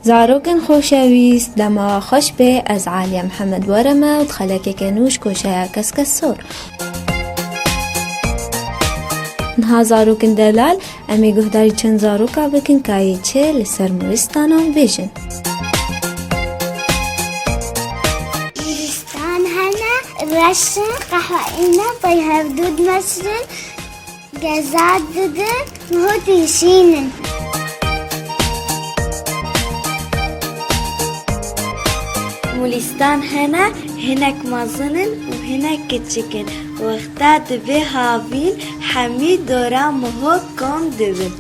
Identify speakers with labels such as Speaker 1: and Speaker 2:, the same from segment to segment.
Speaker 1: زاروکن خوشویست دما خوش به از عالی محمد ورمه و دخلک کنوش کوشه کس سور نها زاروکن دلال امی گهداری چند زاروکا بکن کایی چه لسر مورستانان بیجن
Speaker 2: مورستان هنه رشن قهوه اینا بای هفدود مصرن گزاد دده مهد یشینن
Speaker 3: مولستان هنک مازنن و هنک کچکن وقتا دبی هاوین همی دورا مهو کام دبن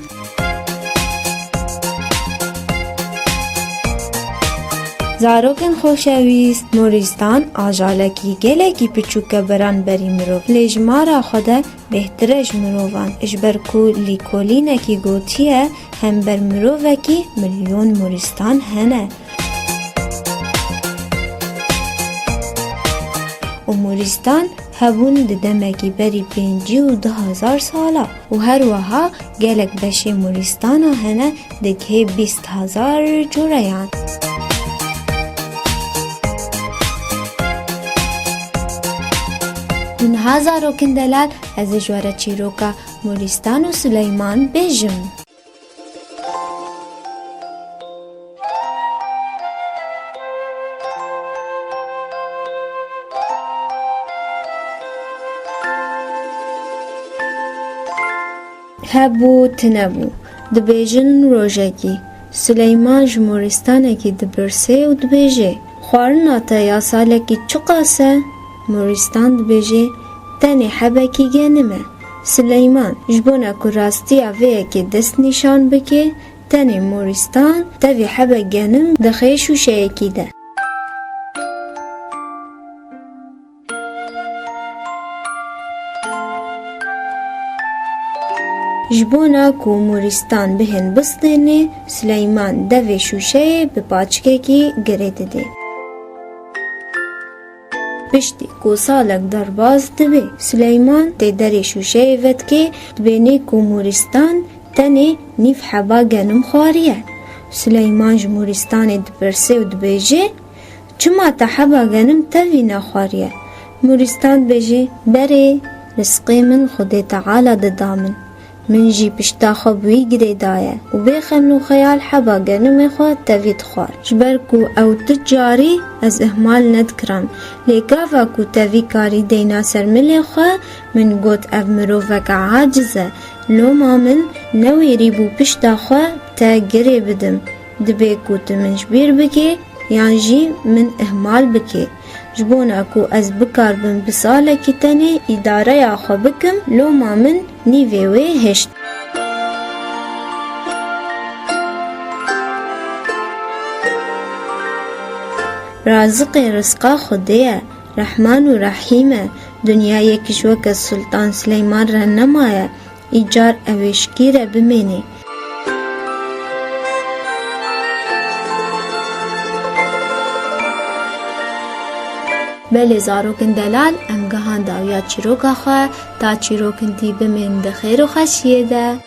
Speaker 1: زاروکن خوشویست مورستان آجالکی گلکی پچوک بران بری مروف لیجمارا خوده بهترش مروفان اجبر کو لیکولینکی گوتیه هم بر مروفکی ملیون مورستان هنه و مورستان هبون دمکی بری 52,000 ساله و هر وها گلک بشی مورستان هنه دگه 20,000 جوریان اونها زاروکن دلال از جواره چیروکا مورستان و سلیمان بیجم هبو تنبو دبیجن روژگی سلیمان جمهورستانه کی دبرسه و دبیجه خوارنا تا یا ساله کی چقاسه مورستان دبیجه تنی حبکی گنمه سلیمان جبونا که راستی اوه که دست نشان بکه تنی مورستان تاوی حبک گنم دخیش و شیکی ده جبونا که مورستان بهن بستنه سلیمان دوی شوشه به پاچکه کی گریده ده پشتی کو سالک درباز دبی سلیمان تی دری شوشه ود که دبینه کو مورستان تنه نیف حبا گنم خواریه سلیمان جمهورستان دبرسه و دبیجه چما تا حبا گنم تاوی نخواریه مورستان بیجه بره رزقی من خود تعالی ددامن من جی پشتا خوبوی گری دایه و بیخم نو خیال حبا گنم خود تاوید خوار جبر کو او تجاری از اهمال ندکرم لیکافا کو تاوی کاری دینا سرملی خواه من گوت او مروفک عاجزه لو ما من نویری بو پشتا خواه تا گری بدم دبی کو تمنش بیر بکی یان جی من اهمال بکی جبونا کو از بکار بم بساله کی تنه اداره یا خو بکم لو ما من نیوی وی هشت رازق رزقا خودیه رحمان و رحیمه دنیا یکیش وک سلطان سلیمان را نمایه ایجار اوشکی را بمینه بله زاروکن دلال ام گهان داویا چیروکا خواه تا چیروکن دی بمین ده خیر و خشیه ده